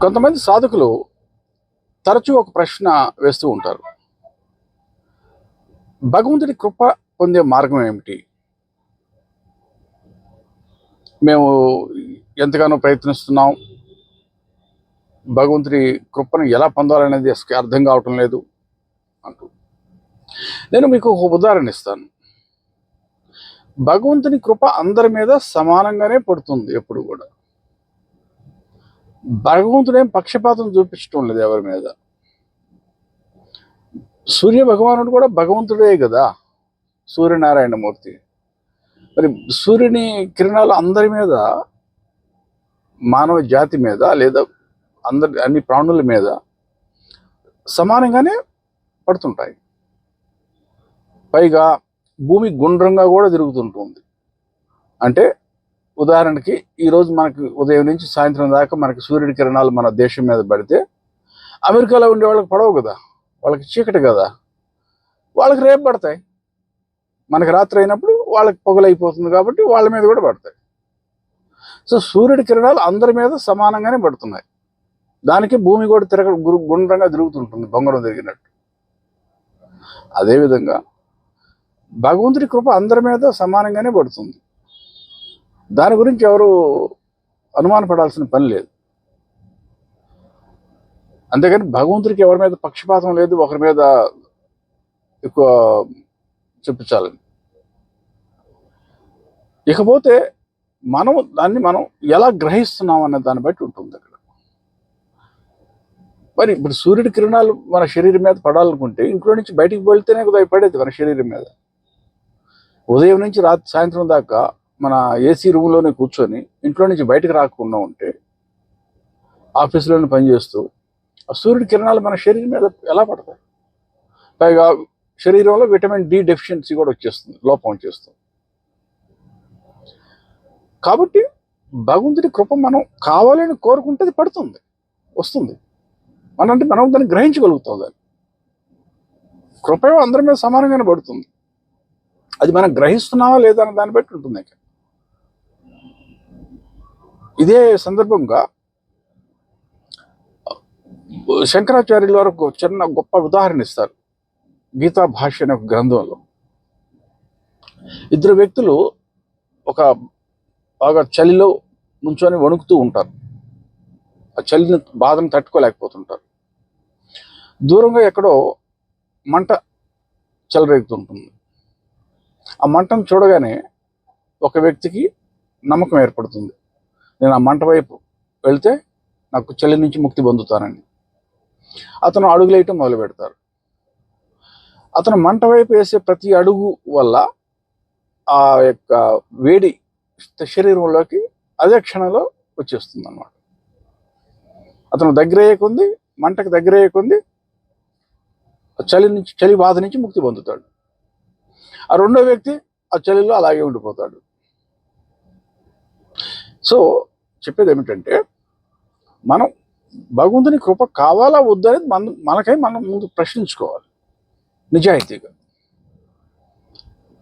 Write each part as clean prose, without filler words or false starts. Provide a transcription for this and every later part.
కొంతమంది సాధకులు తరచూ ఒక ప్రశ్న వేస్తూ ఉంటారు. భగవంతుడి కృప పొందే మార్గం ఏమిటి? మేము ఎంతగానో ప్రయత్నిస్తున్నాం. భగవంతుడి కృపను ఎలా పొందాలనేది అర్థం కావటం లేదు అంటూ. నేను మీకు ఒక ఉదాహరణ ఇస్తాను. భగవంతుని కృప అందరి మీద సమానంగానే పడుతుంది. ఎప్పుడు కూడా భగవంతుడేం పక్షపాతం చూపించడం లేదు ఎవరి మీద. సూర్య భగవానుడు కూడా భగవంతుడే కదా, సూర్యనారాయణమూర్తి. మరి సూర్యుని కిరణాలు అందరి మీద, మానవ జాతి మీద లేదా అన్ని ప్రాణుల మీద సమానంగానే పడుతుంటాయి. పైగా భూమి గుండ్రంగా కూడా తిరుగుతుంటుంది. అంటే ఉదాహరణకి ఈరోజు మనకి ఉదయం నుంచి సాయంత్రం దాకా మనకి సూర్యుడి కిరణాలు మన దేశం మీద పడితే అమెరికాలో ఉండే వాళ్ళకి పడవు కదా, వాళ్ళకి చీకటి కదా, వాళ్ళకి రేపు పడతాయి. మనకి రాత్రి అయినప్పుడు వాళ్ళకి పొగలైపోతుంది కాబట్టి వాళ్ళ మీద కూడా పడతాయి. సో సూర్యుడి కిరణాలు అందరి మీద సమానంగానే పడుతున్నాయి. దానికి భూమి కూడా గుండ్రంగా తిరుగుతుంటుంది, బొంగరం తిరిగినట్టు. అదేవిధంగా భగవంతుడి కృప అందరి మీద సమానంగానే పడుతుంది. దాని గురించి ఎవరు అనుమానపడాల్సిన పని లేదు. అంతేగాని భగవంతుడికి ఎవరి మీద పక్షపాతం లేదు, ఒకరి మీద ఎక్కువ చూపించాలని. ఇకపోతే దాన్ని మనం ఎలా గ్రహిస్తున్నాం అనే దాన్ని బట్టి ఉంటుంది అక్కడ. మరి ఇప్పుడు సూర్యుడి కిరణాలు మన శరీరం మీద పడాలనుకుంటే ఇంట్లో నుంచి బయటికి వెళ్తేనే కదా పడేది మన శరీరం మీద. ఉదయం నుంచి సాయంత్రం దాకా మన ఏసీ రూమ్లోనే కూర్చొని ఇంట్లో నుంచి బయటకు రాకుండా ఉంటే, ఆఫీసులోనే పనిచేస్తూ ఆ సూర్యుడి కిరణాలు మన శరీరం మీద ఎలా పడతాయి? పైగా శరీరంలో విటమిన్ డి డెఫిషియన్సీ కూడా వచ్చేస్తుంది, లోపం వచ్చేస్తుంది. కాబట్టి భగవంతుడి కృప మనం కావాలని కోరుకుంటే అది పడుతుంది, వస్తుంది. మనం దాన్ని గ్రహించగలుగుతాం. దాన్ని కృప అందరి మీద సమానంగానే పడుతుంది. అది మనం గ్రహిస్తున్నావా లేదా అన్న దాన్ని బట్టి ఉంటుంది. ఇదే సందర్భంగా శంకరాచార్యుల వారు ఒక చిన్న గొప్ప ఉదాహరణ ఇస్తారు. గీతా భాష్య అనే ఒక గ్రంథంలో ఇద్దరు వ్యక్తులు ఒక బాగా చలిలో నుంచొని వణుకుతూ ఉంటారు. ఆ చలిని బాధను తట్టుకోలేకపోతుంటారు. దూరంగా ఎక్కడో మంట చెలరేగుతుంటుంది. ఆ మంటను చూడగానే ఒక వ్యక్తికి నమ్మకం ఏర్పడుతుంది, నేను ఆ మంట వైపు వెళ్తే నాకు చలి నుంచి ముక్తి పొందుతానని. అతను అడుగులేయటం మొదలు పెడతారు. అతను మంట వైపు వేసే ప్రతి అడుగు వల్ల ఆ యొక్క వేడి శరీరంలోకి అదే క్షణంలో వచ్చేస్తుంది అన్నమాట. అతను దగ్గరయ్యే కొంది, మంటకు దగ్గరయ్యే కొంది చలి బాధ నుంచి ముక్తి పొందుతాడు. ఆ రెండో వ్యక్తి ఆ చలిలో అలాగే ఉండిపోతాడు. సో చెప్పేది ఏమిటంటే, మనం భగవంతుని కృప కావాలా వద్దనేది మనం ముందు ప్రశ్నించుకోవాలి నిజాయితీగా.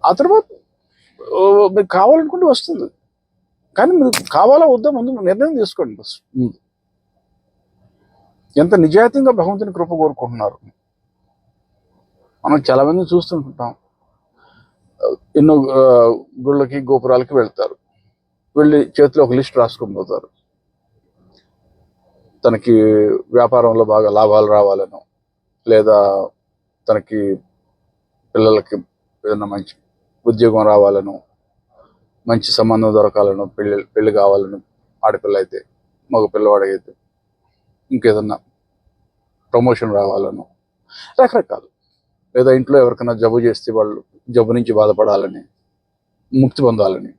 ఆ తర్వాత మీకు కావాలనుకుంటే వస్తుంది. కానీ మీరు కావాలా వద్దా ముందు నిర్ణయం తీసుకోండి. ముందు ఎంత నిజాయితీగా భగవంతుని కృప కోరుకుంటున్నారు. మనం చాలా మంది చూస్తుంటాం, ఎన్నో గుళ్ళకి గోపురాలకి వెళ్తారు. వెళ్ళి చేతిలో ఒక లిస్ట్ రాసుకొని పోతారు. తనకి వ్యాపారంలో బాగా లాభాలు రావాలను, లేదా తనకి పిల్లలకి ఏదైనా మంచి ఉద్యోగం రావాలను, మంచి సంబంధం దొరకాలను, పెళ్ళి కావాలను, ఆడపిల్ల అయితే, మగ పిల్లవాడైతే ఇంకేదన్నా ప్రమోషన్ రావాలను, రకరకాలు. లేదా ఇంట్లో ఎవరికైనా జబ్బు చేస్తే వాళ్ళు జబ్బు నుంచి బాధపడాలని, ముక్తి పొందాలని.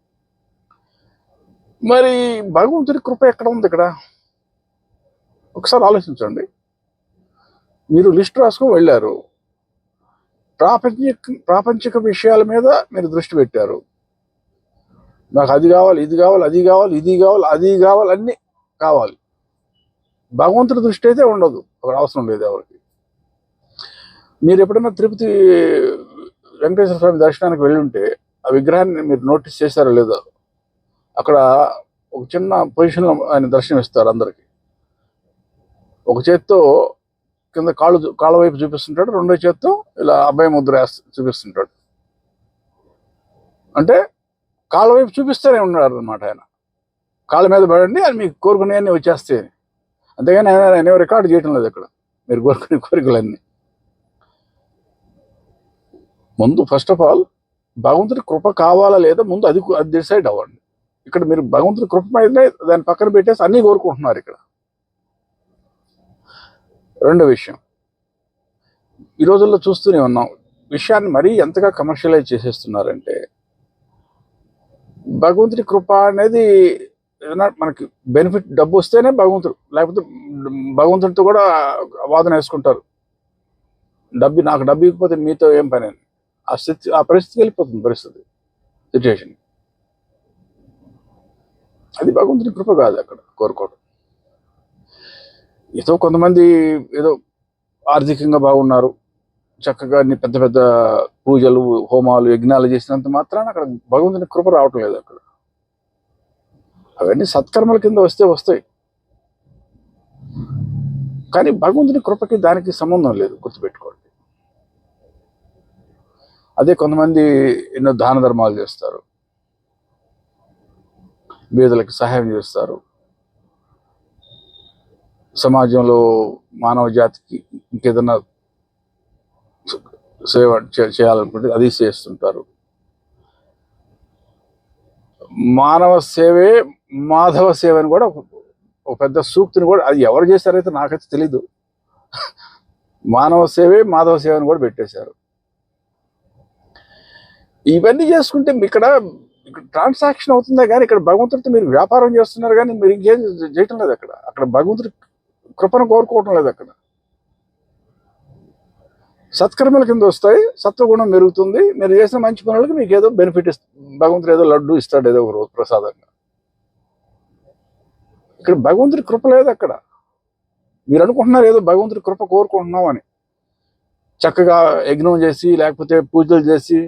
మరి భగవంతుడి కృప ఎక్కడ ఉంది ఇక్కడ? ఒకసారి ఆలోచించండి. మీరు లిస్ట్ రాసుకొని వెళ్ళారు, ప్రాపంచిక విషయాల మీద మీరు దృష్టి పెట్టారు. నాకు అది కావాలి, ఇది కావాలి, అది కావాలి, ఇది కావాలి, అది కావాలి, అన్నీ కావాలి. భగవంతుడి దృష్టి అయితే ఉండదు, అవసరం లేదు ఎవరికి. మీరు ఎప్పుడైనా తిరుపతి వెంకటేశ్వర స్వామి దర్శనానికి వెళ్ళి ఉంటే ఆ విగ్రహాన్ని మీరు నోటీస్ చేశారో లేదో, అక్కడ ఒక చిన్న పొజిషన్లో ఆయన దర్శనం ఇస్తారు అందరికి. ఒక చేత్తో కింద కాళ్ళ వైపు చూపిస్తుంటాడు, రెండో చేత్తో ఇలా అభయ ముద్ర చూపిస్తుంటాడు. అంటే కాళ్ళ వైపు చూపిస్తూనే ఉన్నాడు అనమాట ఆయన. కాళ్ళ మీద పడండి, అది మీకు కోరుకునేవన్నీ వచ్చేస్తాయి. అంతేగాని ఆయన రికార్డు చేయటం లేదు ఇక్కడ మీరు కోరుకునే కోరికలన్నీ. ముందు ఫస్ట్ ఆఫ్ ఆల్ భగవంతుడి కృప కావాలా లేదా ముందు అది డిసైడ్ అవ్వండి. ఇక్కడ మీరు భగవంతుడి కృప మీదనే దాన్ని పక్కన పెట్టేసి అన్నీ కోరుకుంటున్నారు ఇక్కడ. రెండో విషయం, ఈ రోజుల్లో చూస్తూనే ఉన్నాం, విషయాన్ని మరీ ఎంతగా కమర్షియలైజ్ చేసేస్తున్నారంటే, భగవంతుడి కృప అనేది ఏదైనా మనకి బెనిఫిట్ డబ్బు వస్తేనే భగవంతుడు, లేకపోతే భగవంతుడితో కూడా వాదన వేసుకుంటారు. నాకు డబ్బు ఇవ్వకపోతే మీతో ఏం పని అని. ఆ పరిస్థితికి వెళ్ళిపోతుంది సిచ్యువేషన్. అది భగవంతుడి కృప కాదు అక్కడ కోరుకోవడం. ఏదో కొంతమంది ఏదో ఆర్థికంగా బాగున్నారు, చక్కగా అన్ని పెద్ద పెద్ద పూజలు హోమాలు యజ్ఞాలు చేసినంత మాత్రాన అక్కడ భగవంతుని కృప రావటం లేదు అక్కడ. అవన్నీ సత్కర్మల కింద వస్తాయి, కానీ భగవంతుని కృపకి దానికి సంబంధం లేదు, గుర్తుపెట్టుకోండి. అదే కొంతమంది ఎన్నో దాన ధర్మాలు చేస్తారు, పేదలకు సహాయం చేస్తారు, సమాజంలో మానవ జాతికి ఇంకేదన్నా సేవ చేయాలనుకుంటే అది చేస్తుంటారు. మానవ సేవే మాధవ సేవ అని కూడా ఒక పెద్ద సూక్తిని కూడా, అది ఎవరు చేశారైతే నాకైతే తెలీదు, మానవ సేవే మాధవ సేవ అని కూడా పెట్టేశారు. ఇవన్నీ చేసుకుంటే ఇక్కడ ట్రాన్సాక్షన్ అవుతుందా కానీ ఇక్కడ భగవంతుడితో మీరు వ్యాపారం చేస్తున్నారు, కానీ మీరు ఇంకేం చేయటం లేదు అక్కడ భగవంతుడి కృపను కోరుకోవటం లేదు. అక్కడ సత్కర్మల కింద వస్తాయి, సత్వగుణం పెరుగుతుంది, మీరు చేసిన మంచి పనులకి మీకు ఏదో బెనిఫిట్ భగవంతుడు ఏదో లడ్డు ఇస్తాడు ఏదో ఒక రోజు ప్రసాదంగా. ఇక్కడ భగవంతుడి కృప లేదు అక్కడ. మీరు అనుకుంటున్నారు ఏదో భగవంతుడి కృప కోరుకుంటున్నాం అని, చక్కగా యజ్ఞం చేసి లేకపోతే పూజలు చేసి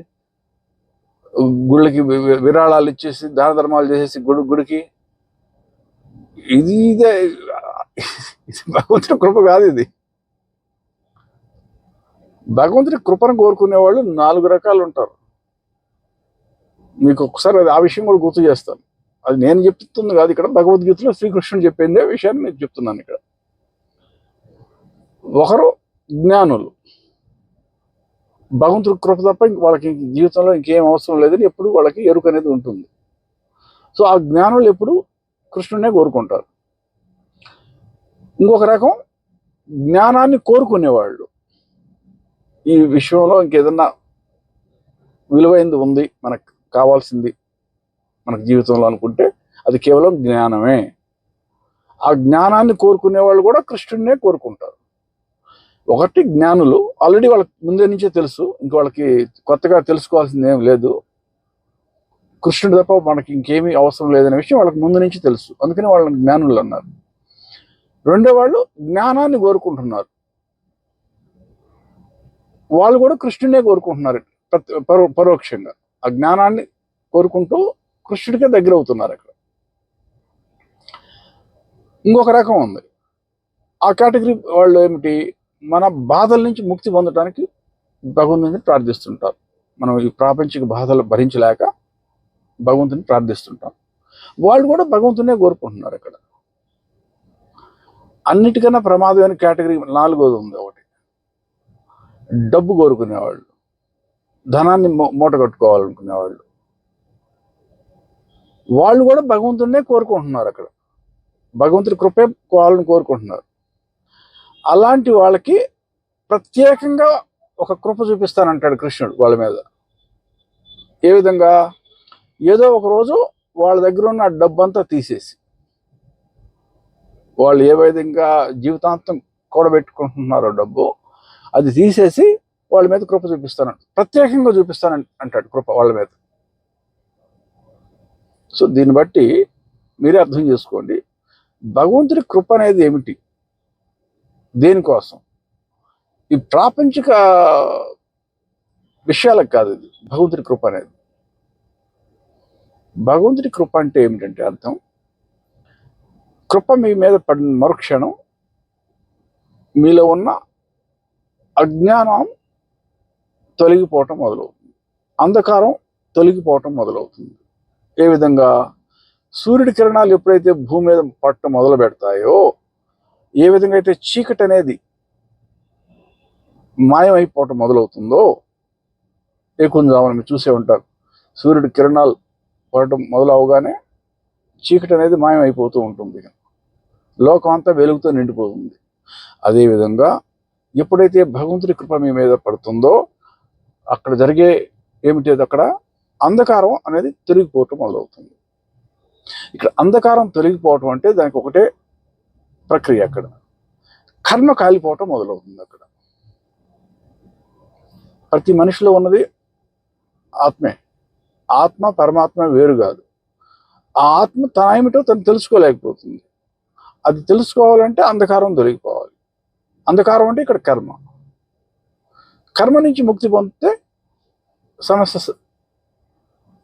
గుళ్ళకి విరాళాలు ఇచ్చేసి దాన ధర్మాలు చేసేసి గుడికి ఇదే భగవంతుడి కృప కాదు. ఇది భగవంతుడి కృపను కోరుకునే వాళ్ళు 4 రకాలు ఉంటారు. మీకు ఒకసారి ఆ విషయం కూడా గుర్తు చేస్తాను. అది నేను చెప్తుంది కాదు, ఇక్కడ భగవద్గీతలో శ్రీకృష్ణుడు చెప్పిందే విషయాన్ని నేను చెప్తున్నాను ఇక్కడ. ఒకరు జ్ఞానులు, భగవంతుడి కృప తప్ప వాళ్ళకి జీవితంలో ఇంకేం అవసరం లేదని ఎప్పుడు వాళ్ళకి ఎరుక అనేది ఉంటుంది. సో ఆ జ్ఞానులు ఎప్పుడు కృష్ణుడినే కోరుకుంటారు. ఇంకొక రకం జ్ఞానాన్ని కోరుకునేవాళ్ళు, ఈ విశ్వంలో ఇంకేదన్నా విలువైంది ఉంది, మనకు కావాల్సింది మనకు జీవితంలో అనుకుంటే అది కేవలం జ్ఞానమే. ఆ జ్ఞానాన్ని కోరుకునే వాళ్ళు కూడా కృష్ణుడినే కోరుకుంటారు. ఒకటి జ్ఞానులు, ఆల్రెడీ వాళ్ళకి ముందే నుంచే తెలుసు, ఇంక వాళ్ళకి కొత్తగా తెలుసుకోవాల్సింది ఏం లేదు, కృష్ణుడు తప్ప మనకి ఇంకేమీ అవసరం లేదనే విషయం వాళ్ళకి ముందు నుంచి తెలుసు, అందుకని వాళ్ళని జ్ఞానులు అన్నారు. రెండో వాళ్ళు జ్ఞానాన్ని కోరుకుంటున్నారు, వాళ్ళు కూడా కృష్ణుడినే కోరుకుంటున్నారు పరోక్షంగా. ఆ జ్ఞానాన్ని కోరుకుంటూ కృష్ణుడికే దగ్గర అవుతున్నారు అక్కడ. ఇంకొక రకం ఉంది, ఆ కేటగిరీ వాళ్ళు ఏమిటి, మన బాధల నుంచి ముక్తి పొందడానికి భగవంతుని ప్రార్థిస్తుంటారు. మనం ఈ ప్రాపంచిక బాధలు భరించలేక భగవంతుని ప్రార్థిస్తుంటాం, వాళ్ళు కూడా భగవంతునే కోరుకుంటున్నారు అక్కడ. అన్నిటికన్నా ప్రమాదమైన కేటగిరీ 4వది ఉంది, ఒకటి డబ్బు కోరుకునేవాళ్ళు, ధనాన్ని మూట కట్టుకోవాలనుకునేవాళ్ళు, వాళ్ళు కూడా భగవంతుడినే కోరుకుంటున్నారు అక్కడ, భగవంతుడి కృపే కావాలని కోరుకుంటున్నారు. అలాంటి వాళ్ళకి ప్రత్యేకంగా ఒక కృప చూపిస్తానంటాడు కృష్ణుడు వాళ్ళ మీద. ఏ విధంగా, ఏదో ఒక రోజు వాళ్ళ దగ్గర ఉన్న డబ్బంతా తీసేసి, వాళ్ళు ఏ విధంగా జీవితాంతం కూడబెట్టుకుంటున్నారో డబ్బు, అది తీసేసి వాళ్ళ మీద కృప చూపిస్తానంట, ప్రత్యేకంగా చూపిస్తానంటాడు కృప వాళ్ళ మీద. సో దీన్ని బట్టి మీరే అర్థం చేసుకోండి, భగవంతుడి కృప అనేది ఏమిటి, దేనికోసం. ఈ ప్రాపంచిక విషయాలకు కాదు ఇది భగవంతుడి కృప అనేది. భగవంతుడి కృప అంటే ఏమిటంటే అర్థం, కృప మీ మీద పడిన మరుక్షణం మీలో ఉన్న అజ్ఞానం తొలగిపోవటం మొదలవుతుంది, అంధకారం తొలగిపోవటం మొదలవుతుంది. ఏ విధంగా? సూర్యుడి కిరణాలు ఎప్పుడైతే భూమి మీద పట్టడం మొదలు పెడతాయో, ఏ విధంగా అయితే చీకటి అనేది మాయమైపోవటం మొదలవుతుందో, కొంచెం మీరు చూసే ఉంటారు, సూర్యుడి కిరణాలు పడటం మొదలవగానే చీకటి అనేది మాయమైపోతూ ఉంటుంది, లోకం అంతా వెలుగుతో నిండిపోతుంది. అదేవిధంగా ఎప్పుడైతే భగవంతుడి కృప మీ మీద పడుతుందో అక్కడ జరిగే ఏమిటి? అక్కడ అంధకారం అనేది తొలగిపోవటం మొదలవుతుంది. ఇక్కడ అంధకారం తొలగిపోవటం అంటే దానికి ఒకటే ప్రక్రియ. అక్కడ కర్మ కాలిపోవటం మొదలవుతుంది. అక్కడ ప్రతి మనిషిలో ఉన్నది ఆత్మే. ఆత్మ పరమాత్మ వేరు కాదు. ఆ ఆత్మ తన ఏమిటో తను తెలుసుకోలేకపోతుంది. అది తెలుసుకోవాలంటే అంధకారం తొలగిపోవాలి. అంధకారం అంటే ఇక్కడ కర్మ. కర్మ నుంచి ముక్తి పొందితే సమస్య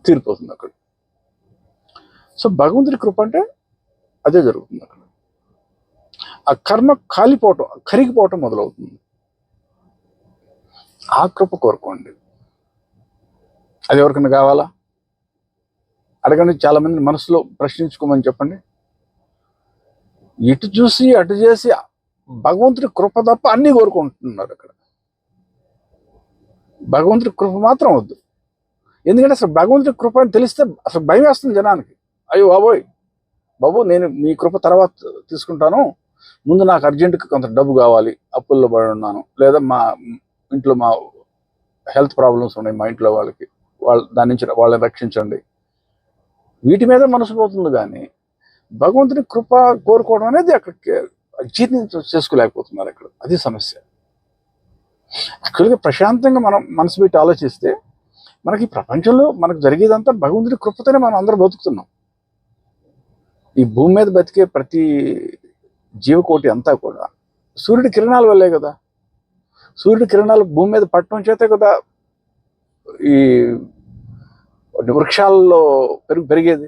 తీరిపోతుంది అక్కడ. సో భగవంతుడి కృప అంటే అదే జరుగుతుంది అక్కడ. ఆ కర్మ కాలిపోవటం, కరిగిపోవటం మొదలవుతుంది. ఆ కృప కోరుకోండి. అది ఎవరికైనా కావాలా? అడగండి. చాలా మంది మనసులో ప్రశ్నించుకోమని చెప్పండి. ఇటు చూసి అటు చేసి భగవంతుడి కృప తప్ప అన్నీ కోరుకుంటున్నారు అక్కడ. భగవంతుడి కృప మాత్రం వద్దు. ఎందుకంటే అసలు భగవంతుడి కృప అని తెలిస్తే అసలు భయం వేస్తుంది జనానికి. అయ్యో బాబు నేను మీ కృప తర్వాత తీసుకుంటాను, ముందు నాకు అర్జెంటుగా కొంత డబ్బు కావాలి, అప్పుల్లో పడి ఉన్నాను, లేదా మా ఇంట్లో మా హెల్త్ ప్రాబ్లమ్స్ ఉన్నాయి మా ఇంట్లో వాళ్ళకి, దాని నుంచి వాళ్ళని రక్షించండి, వీటి మీద మనసు పోతుంది. కానీ భగవంతుని కృప కోరుకోవడం అనేది అక్కడికి చేసుకోలేకపోతున్నారు అక్కడ. అది సమస్య. యాక్చువల్గా ప్రశాంతంగా మనం మనసు పెట్టి ఆలోచిస్తే మనకి ప్రపంచంలో మనకు జరిగేదంతా భగవంతుడి కృపతోనే మనం అందరూ బతుకుతున్నాం. ఈ భూమి మీద బతికే ప్రతి జీవకోటి అంతా కూడా సూర్యుడి కిరణాల వల్లే కదా. సూర్యుడి కిరణాలు భూమి మీద పట్టడం చేతే కదా ఈ వృక్షాలలో పెరిగేది.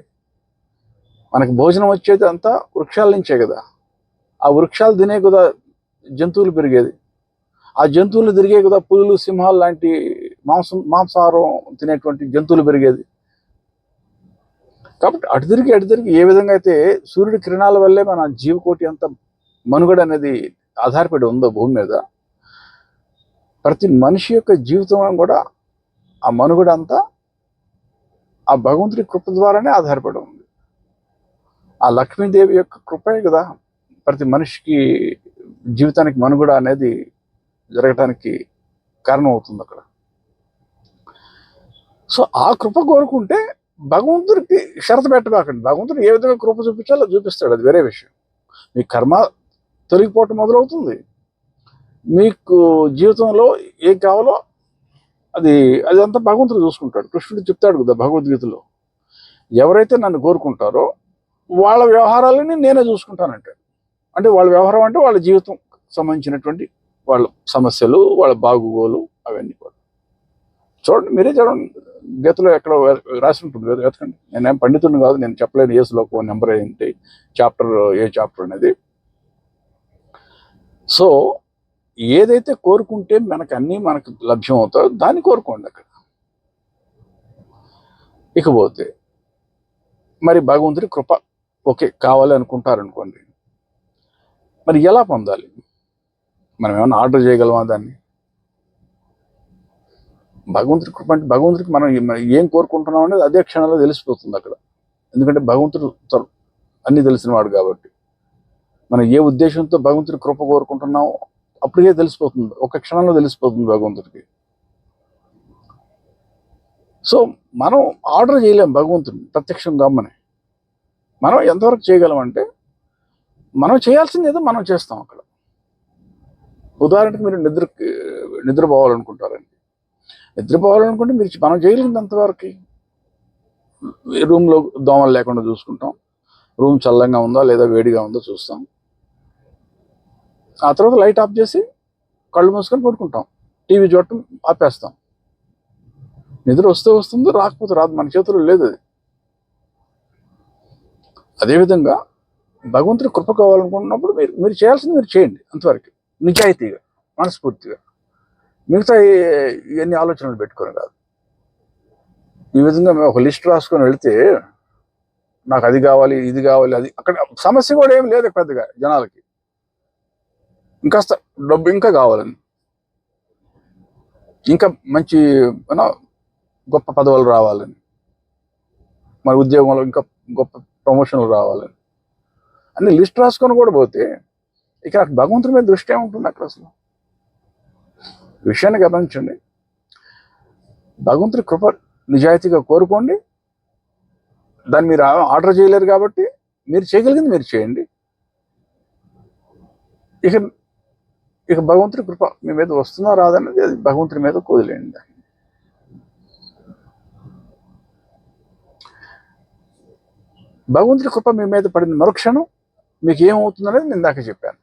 మనకు భోజనం వచ్చేది అంతా వృక్షాల నుంచే కదా. ఆ వృక్షాలు తినే కదా జంతువులు పెరిగేది. ఆ జంతువులు తిరిగే కదా పులులు, సింహాలు లాంటి మాంసాహారం తినేటువంటి జంతువులు పెరిగేది. కాబట్టి అటు తిరిగి ఏ విధంగా అయితే సూర్యుడి కిరణాల వల్లే మన జీవకోటి అంత మనుగడ అనేది ఆధారపడి ఉందో భూమి మీద, ప్రతి మనిషి యొక్క జీవితం కూడా ఆ మనుగడ అంతా ఆ భగవంతుడి కృప ద్వారానే ఆధారపడి ఉంది. ఆ లక్ష్మీదేవి యొక్క కృపే కదా ప్రతి మనిషికి జీవితానికి మనుగడ అనేది జరగటానికి కారణం అవుతుంది అక్కడ. సో ఆ కృప కోరుకుంటే భగవంతుడికి షరతు పెట్టబాకండి. భగవంతుడు ఏ విధంగా కృప చూపించాలో చూపిస్తాడు, అది వేరే విషయం. మీ కర్మ తొలగిపోవటం మొదలవుతుంది. మీకు జీవితంలో ఏం కావాలో అదంతా భగవంతుడు చూసుకుంటాడు. కృష్ణుడు చెప్తాడు కదా భగవద్గీతలో, ఎవరైతే నన్ను కోరుకుంటారో వాళ్ళ వ్యవహారాలని నేనే చూసుకుంటానంటాడు. అంటే వాళ్ళ వ్యవహారం అంటే వాళ్ళ జీవితం సంబంధించినటువంటి వాళ్ళ సమస్యలు, వాళ్ళ బాగోగులు అవన్నీ కూడా చూడండి. మీరే చూడండి, గీతలో ఎక్కడ రాసి ఉంటుంది, వెతకండి. నేనేం పండితుడిని కాదు, నేను చెప్పలేను ఏ శ్లోకం నెంబర్ ఏంటి, చాప్టర్ ఏ చాప్టర్ అనేది. సో ఏదైతే కోరుకుంటే మనకు లభ్యం అవుతాయో దాన్ని కోరుకోండి అక్కడ. ఇకపోతే మరి భగవంతుడి కృప ఓకే కావాలి అనుకుంటారనుకోండి, మరి ఎలా పొందాలి? మనం ఏమైనా ఆర్డర్ చేయగలమా దాన్ని? భగవంతుడి కృప అంటే భగవంతుడికి మనం ఏం కోరుకుంటున్నాం అనేది అదే క్షణంలో తెలిసిపోతుంది అక్కడ. ఎందుకంటే భగవంతుడు అన్నీ తెలిసిన వాడు కాబట్టి మనం ఏ ఉద్దేశంతో భగవంతుడి కృప కోరుకుంటున్నామో అప్పటికే తెలిసిపోతుంది, ఒక క్షణంలో తెలిసిపోతుంది భగవంతుడికి. సో మనం ఆర్డర్ చేయలేం భగవంతుడిని ప్రత్యక్షంగా గమ్మని. మనం ఎంతవరకు చేయగలం అంటే మనం చేయాల్సింది ఏదో మనం చేస్తాం అక్కడ. ఉదాహరణకి మీరు నిద్రపోవాలనుకుంటారండి. నిద్రపోవాలనుకుంటే మనం చేయలేంది అంతవరకు. రూమ్లో దోమలు లేకుండా చూసుకుంటాం, రూమ్ చల్లంగా ఉందా లేదా వేడిగా ఉందో చూస్తాం. ఆ తర్వాత లైట్ ఆఫ్ చేసి కళ్ళు మూసుకొని పడుకుంటాం, టీవీ చూడటం ఆపేస్తాం. నిద్ర వస్తే వస్తుంది, రాకపోతే రాదు, మన చేతుల్లో లేదు అది. అదేవిధంగా భగవంతుడి కృప కావాలనుకుంటున్నప్పుడు మీరు చేయాల్సింది మీరు చేయండి అంతవరకు. నిజాయితీగా, మనస్ఫూర్తిగా. మిగతా ఇవన్నీ ఆలోచనలు పెట్టుకొని కాదు. ఈ విధంగా మేము ఒక లిస్ట్ రాసుకొని వెళితే నాకు అది కావాలి, ఇది కావాలి, అది అక్కడ సమస్య కూడా ఏం లేదు పెద్దగా జనాలకి. ఇంకాస్త డబ్బు ఇంకా కావాలని, ఇంకా మంచి గొప్ప పదవులు రావాలని, మన ఉద్యోగంలో ఇంకా గొప్ప ప్రమోషన్లు రావాలని అన్ని లిస్ట్ రాసుకొని కూడా పోతే ఇక నాకు భగవంతుడి మీద దృష్టి ఏముంటుంది అక్కడ అసలు? విషయాన్ని గమనించండి. భగవంతుడి కృప నిజాయితీగా కోరుకోండి. దాన్ని మీరు ఆర్డర్ చేయలేరు కాబట్టి మీరు చేయగలిగింది మీరు చేయండి. ఇక భగవంతుడి కృప మీ మీద వస్తుందా రాదన్నది అది భగవంతుడి మీద వదిలేయండి. భగవంతుడి కృప మీ మీద పడిన మరుక్షణం మీకు ఏమవుతుందనేది నేను దాకా చెప్పాను.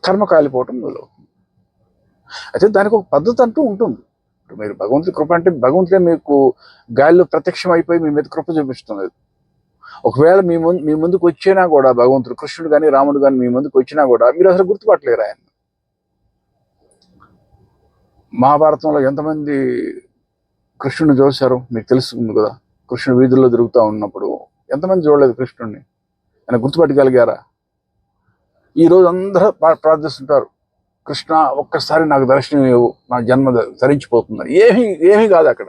కర్మ కాలిపోవటం మొదలవుతుంది. అయితే దానికి ఒక పద్ధతి అంటూ ఉంటుంది. మీరు భగవంతుడి కృప అంటే భగవంతుడే మీకు గాలిలో ప్రత్యక్షం అయిపోయి మీ మీద కృప చూపిస్తుంది. ఒకవేళ మీ ముందుకు వచ్చినా కూడా భగవంతుడు, కృష్ణుడు కానీ రాముడు కానీ మీ ముందుకు వచ్చినా కూడా మీరు అసలు గుర్తుపట్టలేరు ఆయన. మహాభారతంలో ఎంతమంది కృష్ణుడిని చూశారు మీకు తెలుస్తుంది కదా. కృష్ణుడు వీధుల్లో తిరుగుతూ ఉన్నప్పుడు ఎంతమంది చూడలేదు కృష్ణుడిని? ఆయన గుర్తుపట్టగలిగారా? ఈరోజు అందరూ ప్రార్థిస్తుంటారు, కృష్ణ ఒక్కసారి నాకు దర్శనం ఇవ్వు, నా జన్మ ధరించిపోతుంది. ఏమీ కాదు అక్కడ.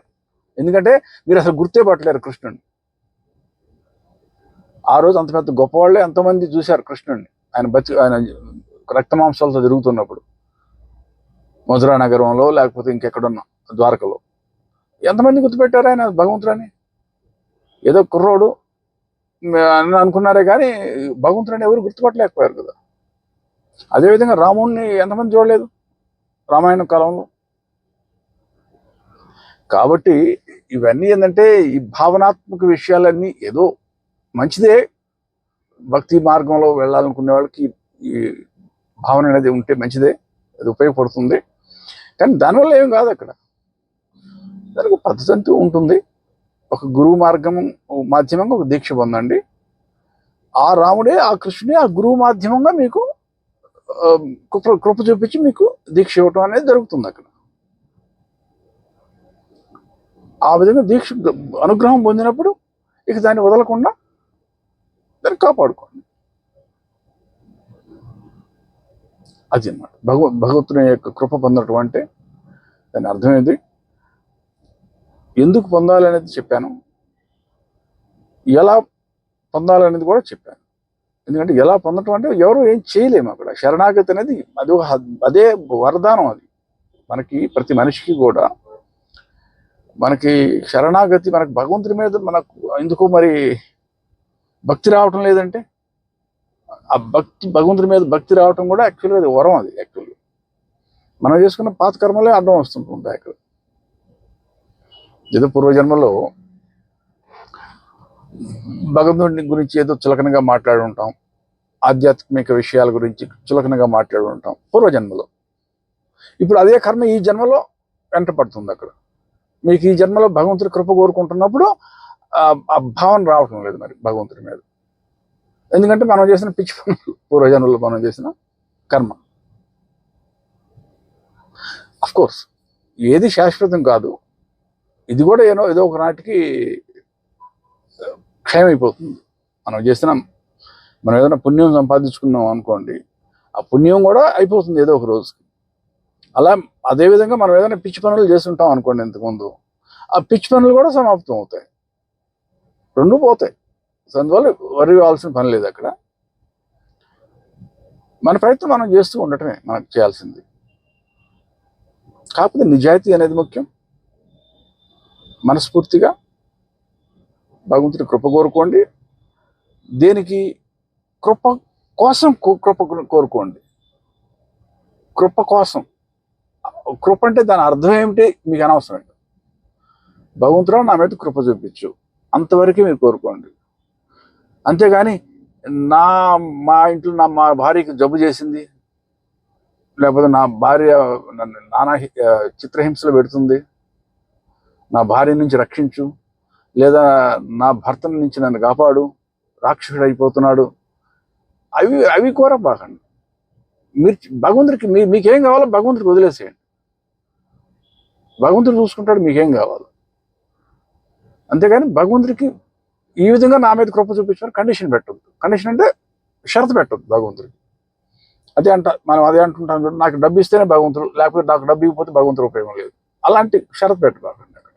ఎందుకంటే మీరు అసలు గుర్తే పట్టలేరు కృష్ణుడిని. ఆ రోజు అంత పెద్ద గొప్పవాళ్ళే ఎంతోమంది చూశారు కృష్ణుడిని. ఆయన రక్తమాంసాలతో తిరుగుతున్నప్పుడు మధురా నగరంలో లేకపోతే ఇంకెక్కడున్నా ద్వారకలో ఎంతమంది గుర్తుపెట్టారు ఆయన భగవంతుడని? ఏదో కుర్రోడు అని అనుకున్నారే కానీ భగవంతుడని ఎవరు గుర్తుపట్టలేకపోయారు కదా. అదేవిధంగా రాముడిని ఎంతమంది చూడలేదు రామాయణ కాలంలో. కాబట్టి ఇవన్నీ ఏంటంటే ఈ భావనాత్మక విషయాలన్నీ ఏదో మంచిదే, భక్తి మార్గంలో వెళ్ళాలనుకునే వాళ్ళకి ఈ భావన అనేది ఉంటే మంచిదే, అది ఉపయోగపడుతుంది. కానీ దానివల్ల ఏం కాదు. అక్కడ దానికి పద్ధతి అంటూ ఉంటుంది. ఒక గురువు మార్గం మాధ్యమంగా ఒక దీక్ష పొందండి. ఆ రాముడే, ఆ కృష్ణుడే ఆ గురువు మాధ్యమంగా మీకు కృప చూపించి మీకు దీక్ష ఇవ్వటం అనేది జరుగుతుంది అక్కడ. ఆ విధంగా దీక్ష అనుగ్రహం పొందినప్పుడు ఇక దాన్ని వదలకుండా దాన్ని కాపాడుకోండి. అది అన్నమాట భగవంతుని యొక్క కృప పొందటం అంటే. దాని అర్థమేది, ఎందుకు పొందాలి అనేది చెప్పాను, ఎలా పొందాలనేది కూడా చెప్పాను. ఎందుకంటే ఎలా పొందటం అంటే ఎవరు ఏం చేయలేము అక్కడ. శరణాగతి అనేది అదే వరదానం. అది మనకి ప్రతి మనిషికి కూడా మనకి శరణాగతి, మనకు భగవంతుడి మీద మనకు ఎందుకు మరి భక్తి రావటం లేదంటే ఆ భగవంతుడి మీద భక్తి రావటం కూడా యాక్చువల్గా అది వరం. అది యాక్చువల్గా మనం చేసుకున్న పాత కర్మలే అడ్డం వస్తుంటాయి అక్కడ. ఏదో పూర్వజన్మలో భగవంతుడి గురించి ఏదో చులకనగా మాట్లాడి ఉంటాం, ఆధ్యాత్మిక విషయాల గురించి చులకనగా మాట్లాడి ఉంటాం పూర్వజన్మలో. ఇప్పుడు అదే కర్మ ఈ జన్మలో వెంట పడుతుంది అక్కడ. మీకు ఈ జన్మలో భగవంతుడి కృప కోరుకుంటున్నప్పుడు ఆ భావన రావటం లేదు మరి భగవంతుడి మీద. ఎందుకంటే మనం చేసిన పిచ్చి పనులు, పూర్వజన్మలో మనం చేసిన కర్మ. కోర్స్ ఏది శాశ్వతం కాదు. ఇది కూడా ఏదో ఒక నాటికి క్షయమైపోతుంది. మనం ఏదైనా పుణ్యం సంపాదించుకున్నాం అనుకోండి, ఆ పుణ్యం కూడా అయిపోతుంది ఏదో ఒక రోజుకి. అదేవిధంగా మనం ఏదైనా పిచ్చి పనులు చేస్తుంటాం అనుకోండి ఇంతకుముందు, ఆ పిచ్చి పనులు కూడా సమాప్తం అవుతాయి, రెండు పోతాయి. అందువల్ల వరి కావాల్సిన పని లేదు అక్కడ. మన ప్రయత్నం మనం చేస్తూ ఉండటమే మనకు చేయాల్సింది. కాకపోతే నిజాయితీ అనేది ముఖ్యం. మనస్ఫూర్తిగా భగవంతుడి కృప కోరుకోండి. దేనికి? కృప కోసం కృప కోరుకోండి. కృప కోసం. కృప అంటే దాని అర్థం ఏమిటి మీకు అనవసరం. భగవంతుడు నా మీద కృప చూపించు, అంతవరకే మీరు కోరుకోండి. అంతేగాని మా ఇంట్లో మా భార్యకి జబ్బు చేసింది, లేకపోతే నా భార్య నన్ను నానా చిత్రహింసలు పెడుతుంది, నా భార్య నుంచి రక్షించు, లేదా నా భర్త నుంచి నన్ను కాపాడు, రాక్షసుడు అయిపోతున్నాడు, అవి కోరబాకండి. మీరు భగవంతుడికి మీకేం కావాలో భగవంతుడికి వదిలేసేయండి. భగవంతుడు చూసుకుంటాడు మీకేం కావాలో. అంతేగాని భగవంతుడికి ఈ విధంగా నా మీద కృప చూపించారు కండిషన్ పెట్టద్దు. కండిషన్ అంటే షరతు పెట్టద్దు భగవంతుడికి. మనం అదే అంటుంటాం చూడండి, నాకు డబ్బు ఇస్తేనే భగవంతుడు, లేకపోతే నాకు డబ్బు ఇవ్వకపోతే భగవంతుడు ఉపయోగం లేదు. అలాంటి షరతు పెట్టబాకండి అక్కడ.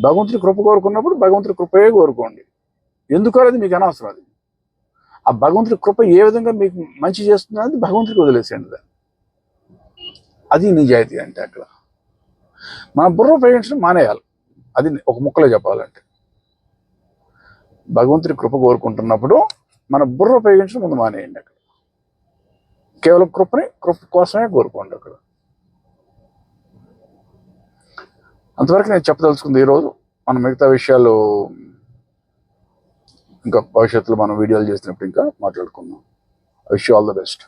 భగవంతుడి కృప కోరుకున్నప్పుడు భగవంతుడి కృపయే కోరుకోండి. ఎందుకో అది మీకు అనవసరం. అది ఆ భగవంతుడి కృప ఏ విధంగా మీకు మంచి చేస్తుంది అనేది భగవంతుడికి వదిలేసేయండి దాన్ని. అది నిజాయితీ అంటే. అక్కడ మన బుర్ర ఉపయోగించడం మానేయాలి. అది ఒక ముక్కలో చెప్పాలంటే, భగవంతుడి కృప కోరుకుంటున్నప్పుడు మన బుర్ర ఉపయోగించడం ముందు మానేయండి. అక్కడ కేవలం కృప కోసమే కోరుకోండి. అక్కడ అంతవరకు నేను చెప్పదలుచుకుంది ఈరోజు. మనం మిగతా విషయాలు ఇంకా భవిష్యత్తులో మనం వీడియోలు చేసినప్పుడు ఇంకా మాట్లాడుకుందాం. I wish you all the best.